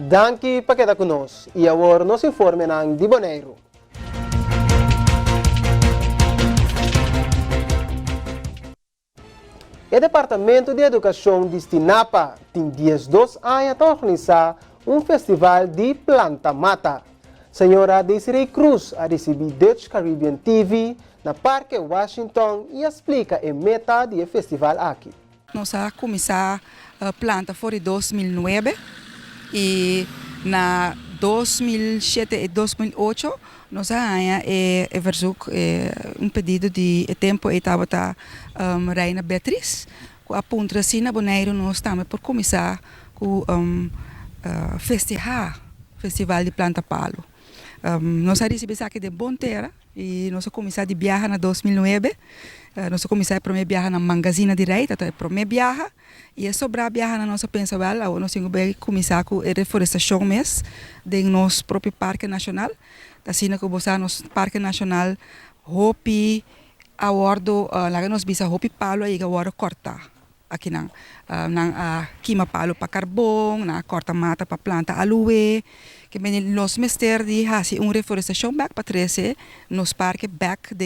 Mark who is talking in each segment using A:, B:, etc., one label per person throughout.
A: Danke para quedar conosco e agora nos informe ng de Bonaire. O Departamento de Educação de Stinapa tem dias 2 anos para organizar festival de planta mata. Senhora Desiree Cruz a receber Dutch Caribbean TV na Parque Washington e explica a meta do festival aqui.
B: Nós começamos a planta em 2009 e na 2007 e 2008 nós verzoek pedido de tempo e estava Reina Beatriz. A ponto assim na Bonaire nós estamos por começar com festival de planta palo. Nós recebemos aqui de Bom Terra e nós começamos a viajar em 2009. Nós começamos a primeira viagem na Magazine de Rei, então é a primeira viagem. E sobre a viagem na nossa pensaval, nós vamos começar com a reforestação mesmo de nosso próprio Parque Nacional. Assim que nós no Parque Nacional, hopi, awardo, lá nós bisa hopi palo e agora cortar. Aqui nang queima palo para carbono, na corta mata para planta aloe, que nós mester de fazer reforestação back para trazer nos parques back do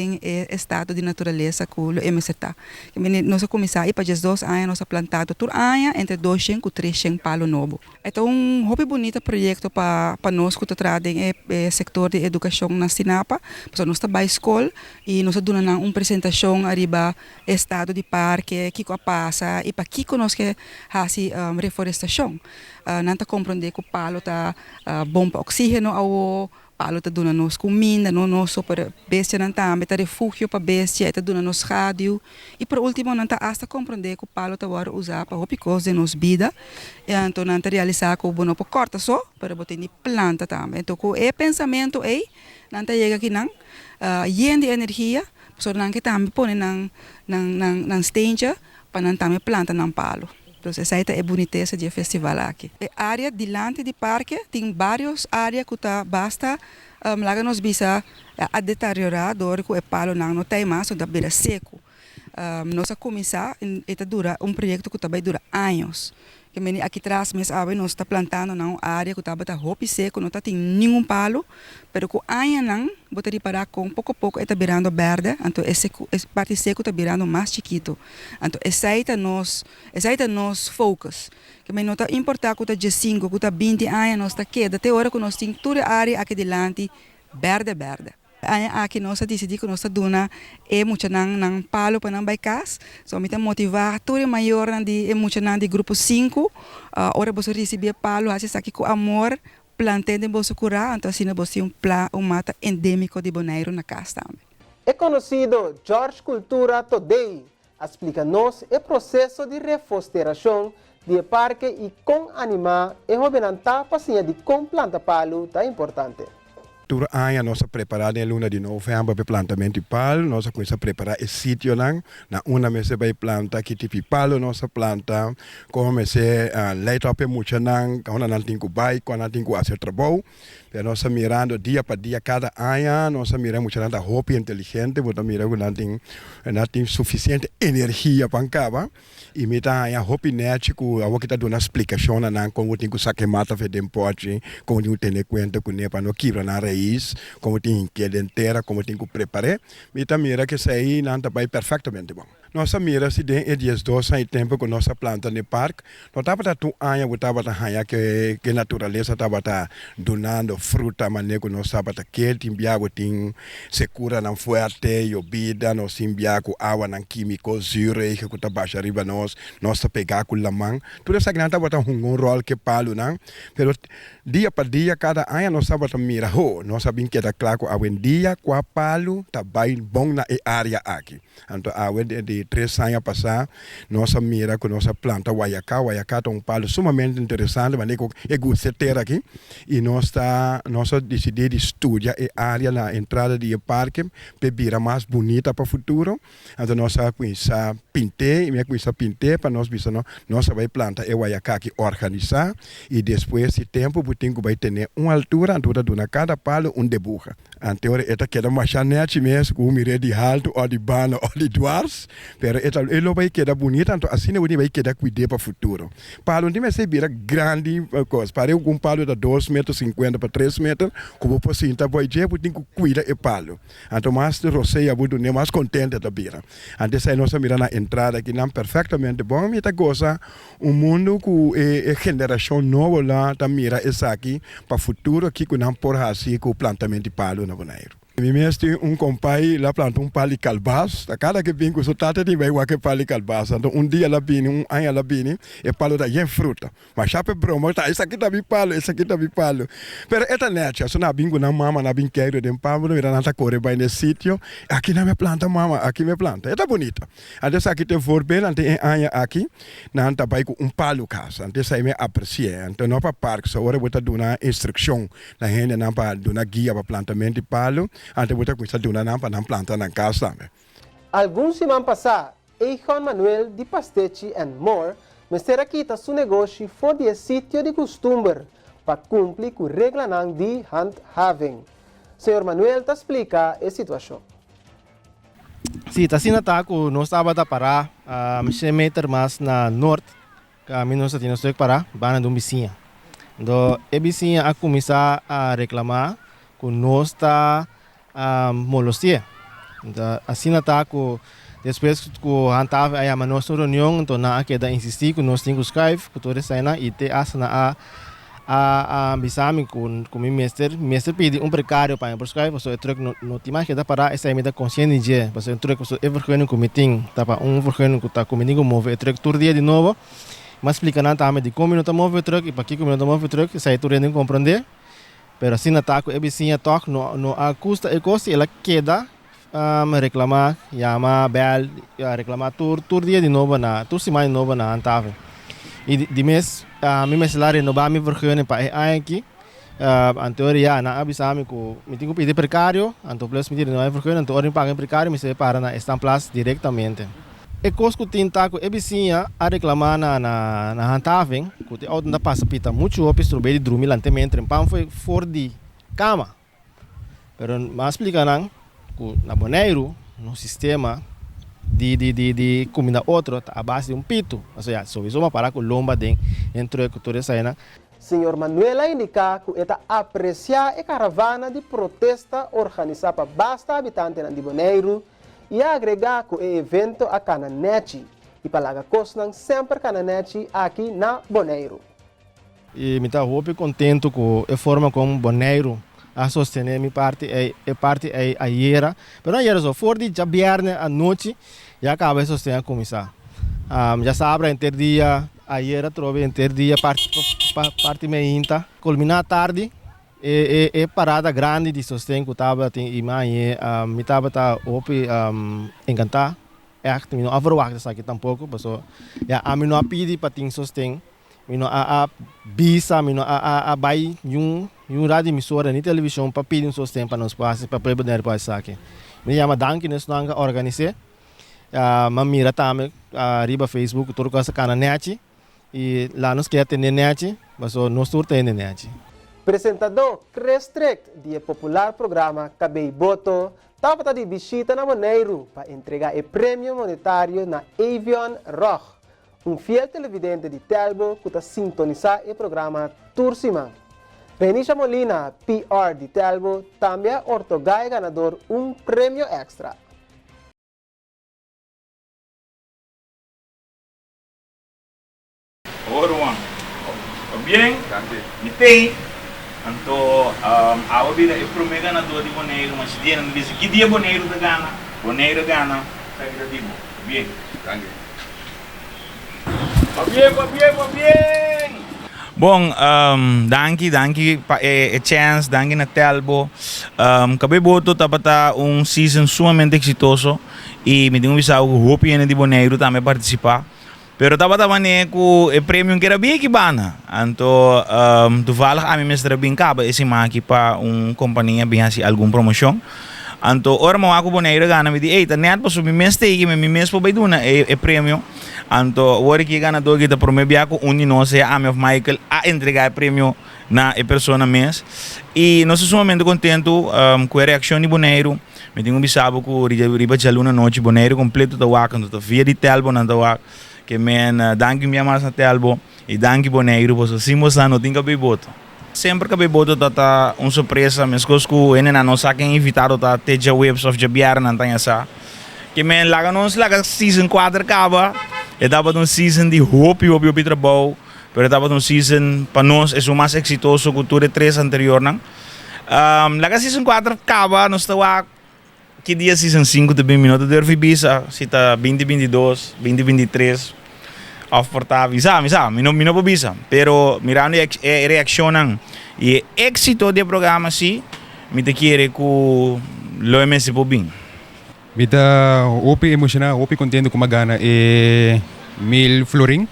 B: estado de natureza com o MCTA. Que nós começar aí para 2 anos nós plantado todo ano entre 200 e 300 palo novo. Então hobby bonito projeto para nós que trazem o setor de educação na Stinapa, porque nós estamos na escola e nós damos uma apresentação arriba estado de parque, que passa e para que nós que faz reforestação. Não está compreender que o palo está bom para oxígeno, o palo está dando nos comida, não só para bestia, não está refúgio para bestia, está dando nos rádio. E por último, não está hasta compreender que o palo está usar para roupa coisa de nos vida. Então, não está realizar que o bono para corta só, para botar de planta também. Então, com o pensamento aí, não está chega aqui não, de energia, só não que também põe na stage para não também planta não palo. Então, essa é a boniteza do festival aqui. A área delante do parque tem várias áreas que basta lá nos bisa a deteriorar dor que o palo não tem mais, então beira seco. Nós começar a durar projeto que também dura anos. Que aqui atrás nós está plantando na área que está roupa seco, não tem nenhum palo, mas com aia não, botar reparar com pouco a pouco está virando verde, então essa parte seco está virando mais chiquito. Então esse é nos focus. Que não está importar que está 5, que está 20 anos, nós está queda, até hora que nós temos toda a área aqui delante verde. Aqui nós decidimos que nós dona muito nang palo para não baikas, so mita motivar todo maior de muito de grupo 5, ora você receber palo, assim aqui com amor, plantei de você curar, então assim você mata endêmico de Bonaire na casa também.
A: É conhecido George Cultura Today, explica-nos o processo de reflorestação do parque e com animar e robenantar paciência de com planta palo tá importante.
C: Todo ano nós preparamos em luna de novembro para plantamento de palo, nós começamos a preparar esse sítio na uma vez vai plantar que tipo palo nós planta, comecei a leitar para muito quando não tem que vai, quando não tem que fazer trabalho, nós mirando dia para dia cada ano, nós miramos muito roupa inteligente, porque miramos não tem suficiente energia para cá, e me dá a roupa nético, a que está dando explicação na como tem que sacar mata para depois, como tem que ter conta com ele para não quebrar na raiz, como tem que inteira, como tem que preparar, me dá mira que isso aí não está perfeitamente bom. Nossa mira se tem é dias 2 em tempo com nossa planta no parque, nós estava tu anos que estava que a natureza estava donando fruta, maneira que nós estava que timbiago tem secura não forte, e bebida, nós timbiago água não químico, zure, que está baixa arriba nós pegar com a mão, tudo isso que não estava um rol que palo não, pero dia para dia cada ano nós estava mira nós sabemos que está claro que um dia com a palo está bem bom na área aqui, então de 3 anos passar, nossa mira com nossa planta Wayaka é palo sumamente interessante, mas é gosto ter aqui, e nós decidimos estudar a área na entrada do parque, para virar mais bonita para o futuro, então nós começamos a pintar, para nós vai plantar a Wayaka que organizar, e depois de tempo, vai ter uma altura de cada palo debuja. Anteora eta queda machanete mesmo, com mire de alto, ou de bana, ou de dwars. Pero eta ele vai queda bonito, então assim ele vai queda cuidar para o futuro. Palo não tem se vira grande coisa. Para um palo da 2,50 m para 3 metros, como você então vai dizer, tem que cuidar o palo. Então mais de roceia, vou nem mais contente da bira. Antes aí nós mira na entrada que não perfeitamente bom, mas tá coisa mundo com a geração nova lá, tá mira essa aqui para o futuro aqui com não por assim com o plantamento de palo na Bonaire. Mesmo tem compadre lá planta palo de calbaz, a cada que vem com sua tata tem vai que palo de calbaz. Então dia lá vem, ano lá vem, e palo da yen fruta. Mas chape broma, tá, esse aqui tá bem palo, esse aqui tá bem palo. Pero esta neta, só na bingo na mama, na binqueiro de palo, não irá nada correr bem nesse sítio. Aqui não me planta mama, aqui me planta. É bonita. Antes aqui tem vorbel, antes anya aqui, na anta vai com palo casa. Antes aí me aprecia. Então não para parque, só agora vou dar uma instrução na gente não para dar guia para plantamento de palo. Ante você começar a dar para plantar na casa também.
A: Alguns semanas passadas, Juan Manuel de Pastechi and More mestera quita seu negócio fora de sítio de costume para cumprir com a regra de handhaving. Senhor Manuel te explica a situação.
D: Sim, tá assim tá que nós estava a parar a 100 metros mais na norte, que a mim nós tínhamos que parar, bana de vizinha. Então, a vizinha a começar a reclamar que nós está molestia. Então, assim tá que depois que a gente estava aí a nossa reunião, então na queda insistir que nós temos que Skype, que todos saem e te asna a bisami com o mestre pede precário para o Skype, porque eu troco no time que dá para essa emenda consciente de, porque eu troco so evergreen com meeting, tá para evergreen que tá comigo move, eu troco todo dia de novo, mas explica não tá me de como não tá move o troco e para que como não tá move o troco, sai tudo nem compreender. Pero assim na taco, ebisinha toque no custa ela queda reclamar, chama bel, reclamar tur dia de novo na, tur semana de novo na antave. E de mês, me salário no ba me vergonha para aqui. Anteoria na abisami ko, me tenho pedir precário, anto plus me não é vergonha, anto orin pagar precário, me se para na estamplas diretamente. E cosco tinta ko ebisinha a reclamar na handhaving, ko te auto na passa pita muito opis trubei de dormir lantemente, pam foi for de cama. Pero mas explica não, ko na Bonaire no sistema de comida outro a base de pito, ou seja, só isso para com lomba dentro que toda essa aí.
A: Senhor Manuel indica que está apreciar a caravana de protesta organizada para basta habitantes de Bonaire e agregar que o evento a Cananete e para a costa sempre Cananete aqui na Bonaire.
D: E me está muito contente com a forma como Bonaire a sostener minha parte é a iera, mas não era só for de já viernes à noite já acaba de sostener a comissão. Já sabe entre dia a iera trove entre dia parte meinta, culminar tarde é parada grande de sostém que estava tem imagem, me estava tá opi encantar, é que não avroar isso aqui tampouco, pessoal, já a mim não pedi para ter sostém. Mino a bisa, mino a bai yung rádio emissora ni televisão para pedir sustento para nós passes para poder para isso aqui. Me chama Danke nós não organizar. Mamira também riba Facebook tudo coisa Cananete e lá nos quer ter net, mas nós tudo tem net.
A: Apresentador Chris Strict do popular programa Cabei Boto estava de visita na Bonaire para entregar o prêmio monetário na Avion Roch. Fiel televidente de Telbo que está sintonizar o programa Tursiman. Renisha Molina, PR de Telbo, também ortogai ganador prêmio extra.
E: Oruan, bien, me tem, então a vida é primeiro ganador de Bonaire, mas dia não diz que dia Bonaire gana, tá que digo, bien. Bien. Bom, danke para a chance, danke na Telbo. Cabei boto tapata season sumamente exitoso e me tenho visto algo hope de Bonaire também participar. Pero tapata mané com o prêmio que era bem que bana. Então, toevallig a mim mestre bem caba esse maqui para companhia bem assim algum promoção. Então, ora mo ako Bonaire gana me di, "Ei, tá net pa so mi mes tegi me mi mes po bay duna e prêmio." Então, ora que ganador kita promebia ko uni no se Ami of Michael a entregar prêmio na persona mes. E nós somos muito contentos com a reação de Bonaire. Me tenho bisabo que riba de luna noite Bonaire completo da waka, no via de telbo na da waka. Que men danke minha mais na telbo e danke Bonaire, pois assim moça não tem que boto. Sempre que boto tá uma surpresa, mas coisas que ene na nossa quem invitado tá teja webs of jabiar na tanya sa. Que men laga nos laga season 4 acaba. E dava um season de hope o trabalho. Pero dava um season para nós é o mais exitoso que tudo 3 anterior não. Laga season 4 acaba, nós está que dia season 5 de 20 minutos de visa, se tá 2022, 2023. Of porta visa, não po visa. Pero mirando a reação e éxito do programa sim, me te querer que lo MS po bem.
F: Bita opi emocional, opi contento com magana e mil florin.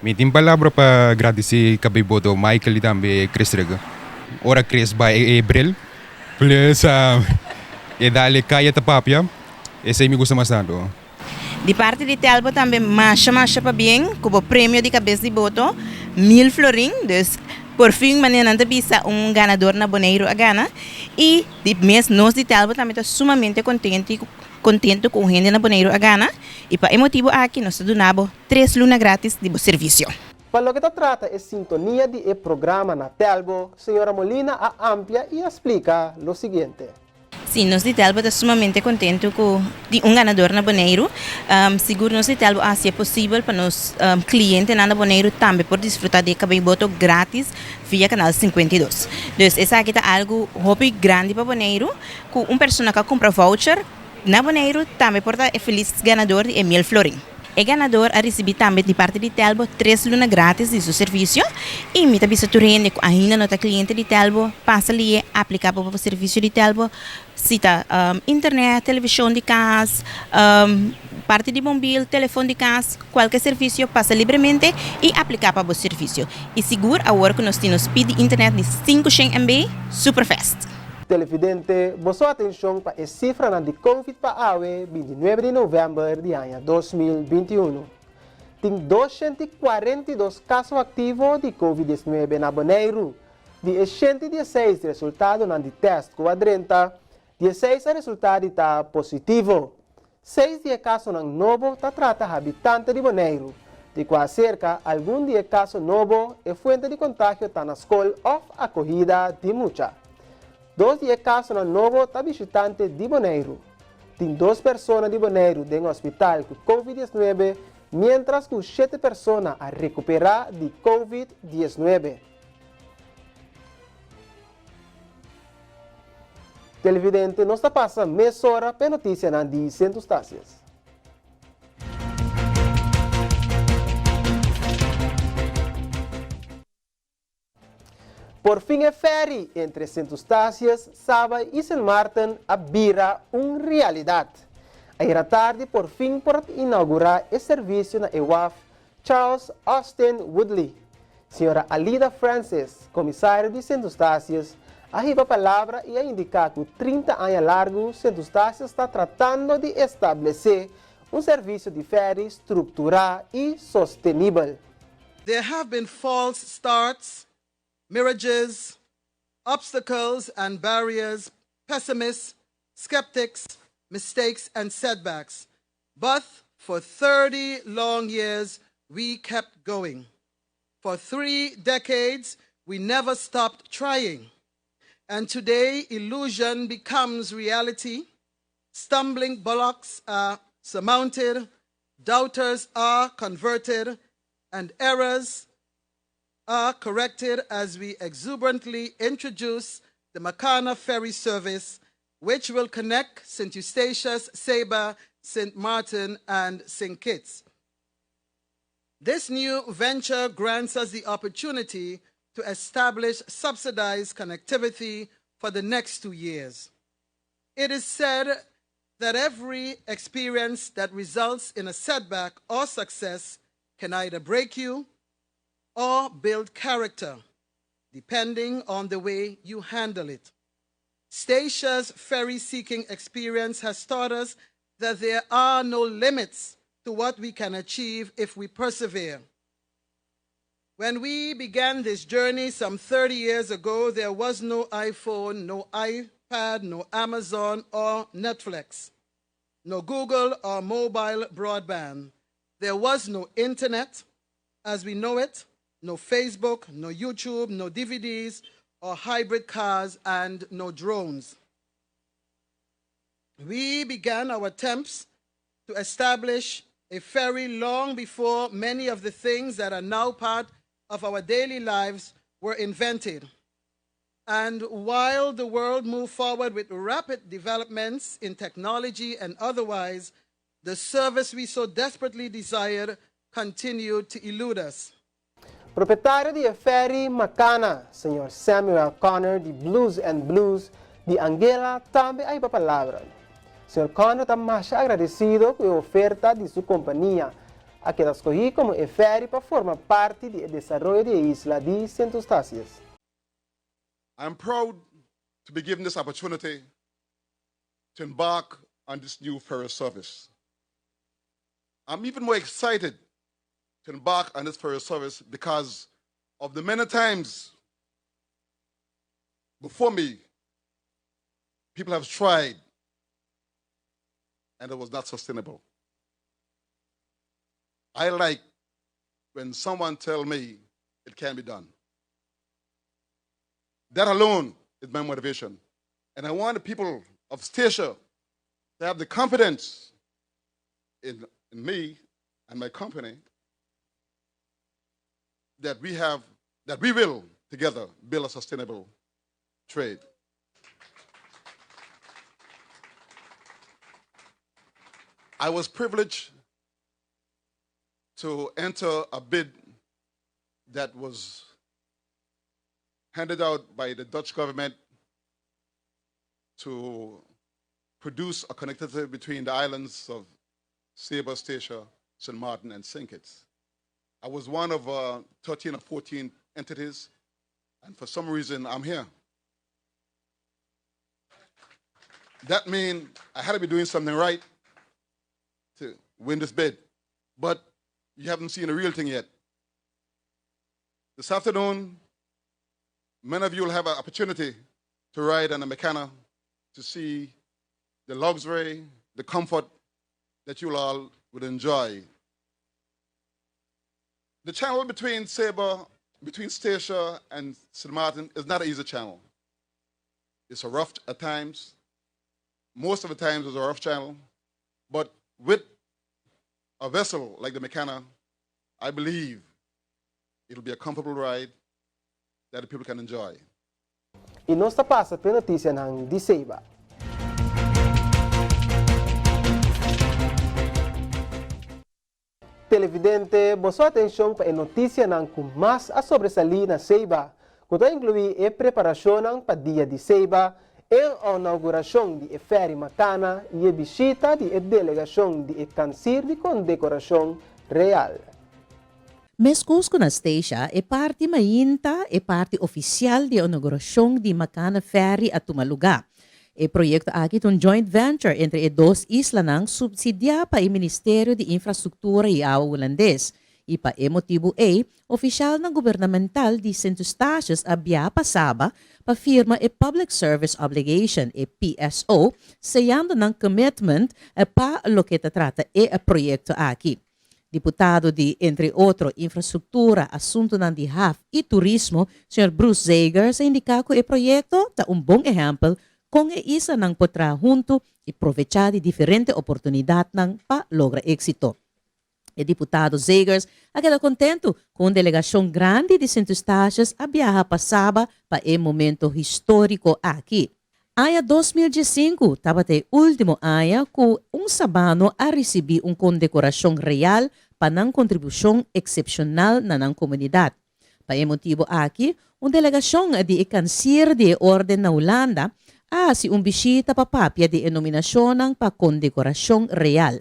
F: Me tem palavra para agradecer cabe bodo Michael e também Chris Rega. Ora Chris by April. Plus e dale kaya tapapia. Esse aí me gusta bastante.
G: De parte de Telbo também marcha para bem, como prêmio de cabeça de boto, 1000 florin, dus por fim, maneira não bisa ganador na Bonaire a Gana. E de mês nós de Telbo também está sumamente contente com a gente na Bonaire a Gana. E para esse motivo aqui nós donamos 3 lunas grátis de serviço.
A: Para lo que se trata é sintonia de programa na Telbo, senhora Molina a amplia e explica lo seguinte.
G: Sim, nós de Telbo estamos sumamente contentes com ganador na Bonaire. Seguro nós de Telbo se é possível para os clientes na Bonaire também por desfrutar de cabelo grátis via canal 52. Então, essa aqui é algo hobby grande para Bonaire, com uma pessoa que compra voucher na Bonaire também pode ser feliz ganador de 1000 florin. O ganador a receber também de parte de Telbo 3 lunas grátis de seu serviço e me também se turende com ainda não cliente de Telbo passa ali aplicar para o serviço de Telbo cita internet, televisão de casa, parte de mobile, telefone de casa, qualquer serviço passa livremente e aplicar para o serviço. E seguro a hora que nós temos speed de internet de 500 MB super fast.
A: Televidente, boa atenção para a cifra de Covid para a 29 de novembro de ano 2021. Tem 242 casos ativos de Covid-19 na Bonaire. De 116 resultados de teste quadrenta, 16 resultados está positivo. 6 de casos novos está tratando habitantes de Bonaire. De quase cerca, algum de casos novos é fonte de contágio está na escola ou acolhida de Mucha. 2 de casos novos está visitante de Bonaire. Tem 2 pessoas de Bonaire em hospital com Covid-19, mientras que 7 pessoas a recuperar de Covid-19. Televidente, nós está passando meia hora para notícia de Centro Estácias. Por fim, a ferry entre Centro Estácias, Saba e St. Martin vira uma realidade. Aí tarde, por fim, por inaugurar o serviço na EWAF Charles Austin Woodley. Senhora Alida Francis, comissária de Centro Estácias, arriba a palavra e a indicar que 30 anos largo, Centro Estácias está tratando de estabelecer um serviço de ferry estruturado e sustentável.
H: There have been false starts, mirages, obstacles and barriers, pessimists, skeptics, mistakes and setbacks. But for 30 long years, we kept going. For 3 decades, we never stopped trying. And today, illusion becomes reality. Stumbling blocks are surmounted, doubters are converted, and errors are corrected as we exuberantly introduce the Makana Ferry Service, which will connect St. Eustatius, Saba, St. Martin, and St. Kitts. This new venture grants us the opportunity to establish subsidized connectivity for the next 2 years. It is said that every experience that results in a setback or success can either break you or build character, depending on the way you handle it. Statia's ferry-seeking experience has taught us that there are no limits to what we can achieve if we persevere. When we began this journey some 30 years ago, there was no iPhone, no iPad, no Amazon or Netflix, no Google or mobile broadband. There was no internet as we know it, no Facebook, no YouTube, no DVDs or hybrid cars, and no drones. We began our attempts to establish a ferry long before many of the things that are now part of our daily lives were invented. And while the world moved forward with rapid developments in technology and otherwise, the service we so desperately desired continued to elude us.
A: Proprietário de Ferry Macana, Sr. Samuel Connor, de Blues and Blues, de Anguilla, também hay palavra. Sr. Connor está mais agradecido com a oferta de sua companhia, a que escolhi como Ferry para formar parte do desenvolvimento da isla de Saint Eustatius.
I: I'm proud to be given this opportunity to embark on this new ferry service. I'm even more excited to embark on this ferry service because of the many times before me, people have tried and it was not sustainable. I like when someone tells me it can be done. That alone is my motivation. And I want the people of Statia to have the confidence in me and my company that we will together build a sustainable trade. I was privileged to enter a bid that was handed out by the Dutch government to produce a connectivity between the islands of Saba, Statia, St. Martin, and St. Kitts. I was one of 13 or 14 entities, and for some reason, I'm here. That means I had to be doing something right to win this bid. But you haven't seen the real thing yet. This afternoon, many of you will have an opportunity to ride on a Macana to see the luxury, the comfort that you all would enjoy. The channel between Saba, between Statia and St. Martin is not an easy channel. It's a rough at times. Most of the times it's a rough channel. But with a vessel like the Macana, I believe it'll be a comfortable ride that the people can enjoy.
A: E nós está passa pela notícia de Saba. Televidente, boa atenção para a notícia com mais a sobressalir na Saba, que vai incluir a preparação para o dia de Saba, a inauguração de Ferry Macana e a visita de delegação de Cancir de condecoração real.
J: Mes Cusco na Statia é parte mainta e parte oficial de inauguração de Macana Ferry a Tumaluga. O projeto aqui é um joint venture entre as duas islas nang subsidiado para o Ministério de Infraestrutura e Água holandês. E para o motivo oficial ng governamental de Saint Eustatius a biya pasaba para firma e Public Service Obligation e PSO, sayando ng commitment para lo que trata o projeto aqui. Deputado de, entre outros, Infraestrutura, Assunto ng DIHAF e Turismo, Sr. Bruce Zager, sa indica que o projeto é um bom exemplo kung isa ng potra junto e aprovechar de diferente oportunidade ng pa logra éxito. O deputado Zegers agora contento com a delegação grande de Saint Eustatius a viajar passava para o momento histórico aqui. Aya 2015 estava o último ano que sabano a receber uma condecoração real para a contribuição excepcional na comunidade. Para o motivo aqui, uma delegação de Cancir de Ordem na Holanda si bisita papapia de nominação para condecoração real.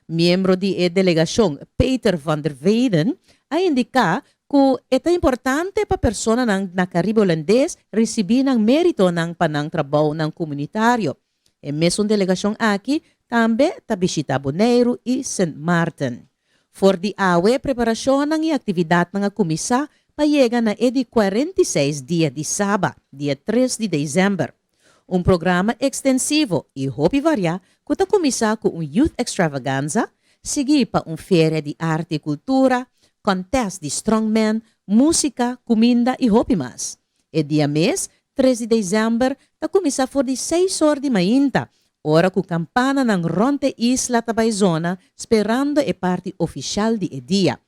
J: Membro de delegação Peter van der Weyden a indicar que é importante para persona na Caribe holandês receber ng mérito ng panang trabalho ng komunitaryo. E mesmo delegação aqui também ta bisita Bonaire e St. Martin. For di awe preparasyon ng atividad ng kumisa llega na edi 46 dia de sábado, dia 3 de dezembro. Um programa extensivo e hopi varia que está começar com um youth extravaganza, seguir para feira de arte e cultura, contest de strongman, música, comida e hopi mais. E dia mês, 3 de dezembro, está começar por de 6 horas de manhã, hora que campana ng Ronte Isla Tabayzona, esperando a parte oficial de dia.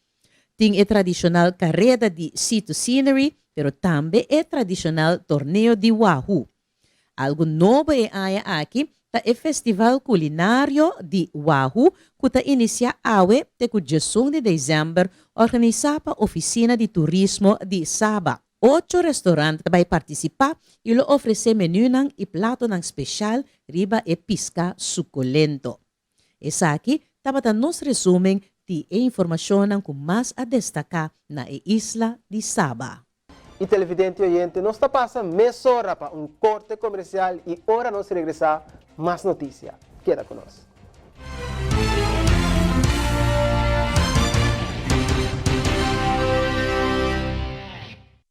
J: Tem a tradicional carrera de sea to scenery, pero também é tradicional torneio de Wahoo. Algo novo é aqui, tá o Festival Culinário de Wahoo, que tá inicia awe te ku 18 de dezembro, organizada pa Oficina de Turismo de Sabah. 8 restaurantes vai participar e lo oferecer menu ng e plato ng special riba e pisca suculento. Essa aqui, tama nos resumen de informação com mais a destacar na isla de Sabah.
A: E televidente oyente, nos está passa meia hora para um corte comercial e hora nos regressar mais notícia. Queda conosco.